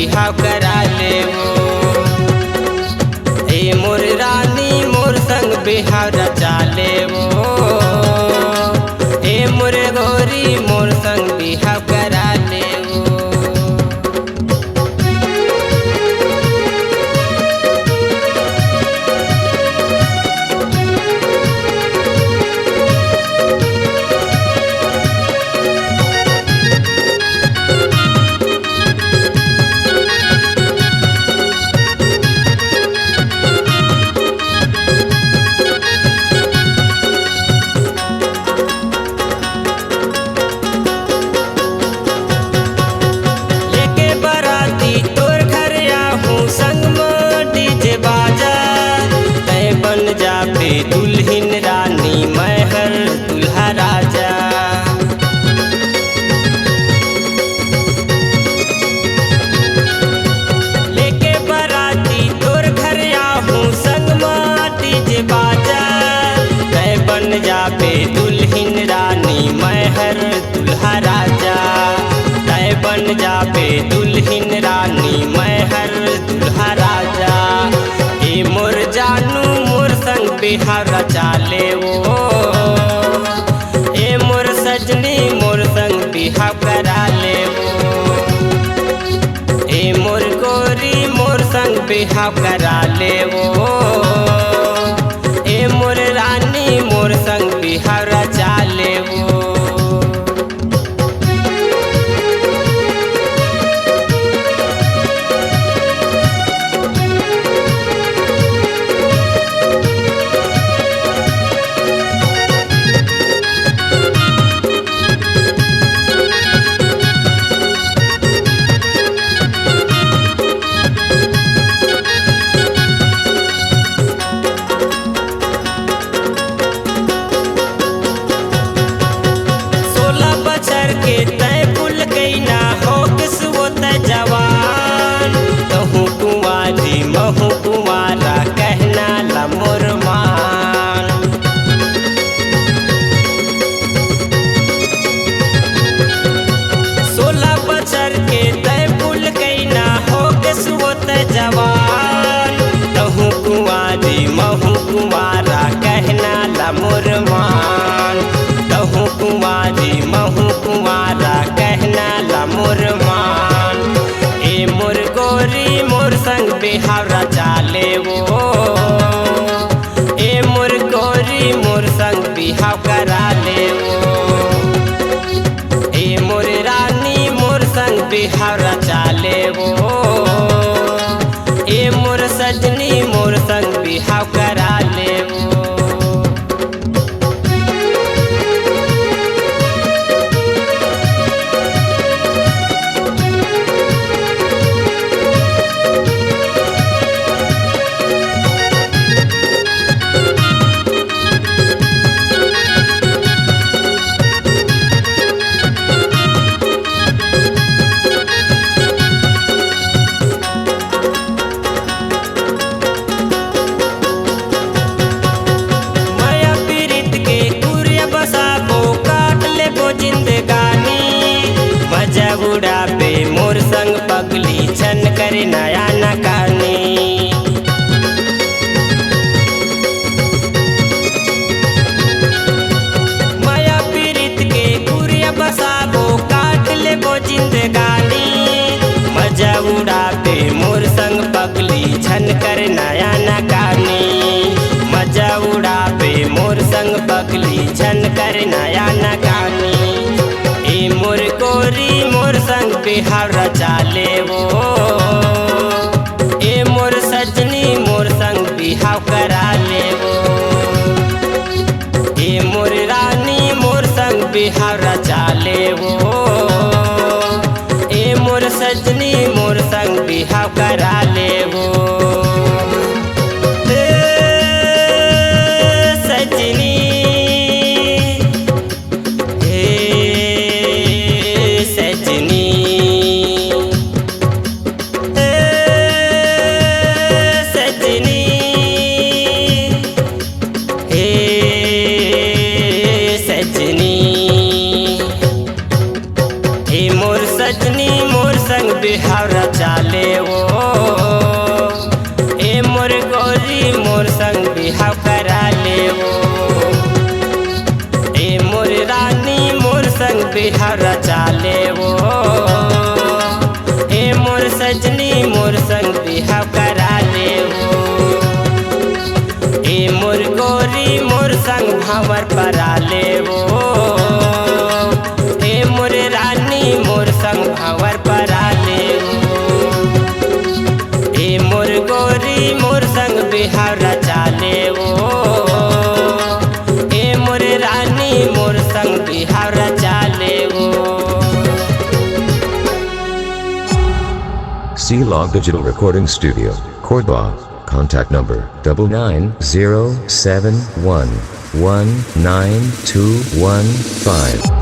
बिहाव करा लेबो। ए मोर रानी मोर संग बिहाव रचा लेबो। ए मोर गोरी मोर संग बिहाव करा लेबो। दुल्हन रानी मैं हर दुल्हा राजा। लेके बराती तोर घर आहूँ संग में डीजे बाजा। तय बन जाबे दुल्हन रानी मैं हर दुल्हा राजा। तय बन जाबे दुल्हन रानी मैं हर दुल्हा राजा। ए मोर जानू मोर संग बिहाव रचा लेबो। ए मोर सजनी मोर संग बिहाव करा लेबो। ए मोर गोरी मोर संग बिहाव करा लेबो। ए मोर रानी मोर संग बिहाव रचा लेबो। महू कुमारा कहना ला मोर मान। 16 बछर के तय पुल कैना हो के सुवत जवान। तहु कुमारी महू कुमारा कहना ला मोर मान। तहु कुमारी महू कुमारा कहना ला मोर मान। ए मोर गोरी मोर संग बिहाव रचा लेबो। ए मोर गोरी मोर संग बिहाव करा लेबो। ए मोर रानी मोर संग बिहाव रचा लेबो। ए मोर सजनी मोर संग बिहाव करा लेबो। बुढ़ापे मोर संग पगली छन करे नया नकानी। माया पीरित के कुरिया बसाबो काट लेबो जिंदगानी। मजा उड़ापे मोर संग पगली छन करे नया नकानी। मजा उड़ापे मोर संग पगली छन करे नया नकानी। ए मोर गोरी मोर संग बिहाव रचा लेबो। ए मोर सजनी मोर संग बिहाव करा लेबो। ए मोर रानी मोर संग बिहाव रचा लेबो। ए मोर सजनी मोर संग बिहाव करा लेबो। सजनी बिहाव रचा ले वो ए मोर गोरी मोर संग बिहाव करा ले वो ए मोर रानी मोर संग बिहाव रचा ले वो ए मोर सजनी मोर संग बिहाव करा ले वो ए मोर गोरी मोर संग भंवर परा ले वो ए मोर रानी मोर संग भंवर परा ले वो ए मोर गोरी मोर संग बिहाव रचा ले वो ए मोर रानी मोर संग बिहाव रचा ले वो। C-Log Digital Recording Studio, Cordoba. Contact number 9907119215.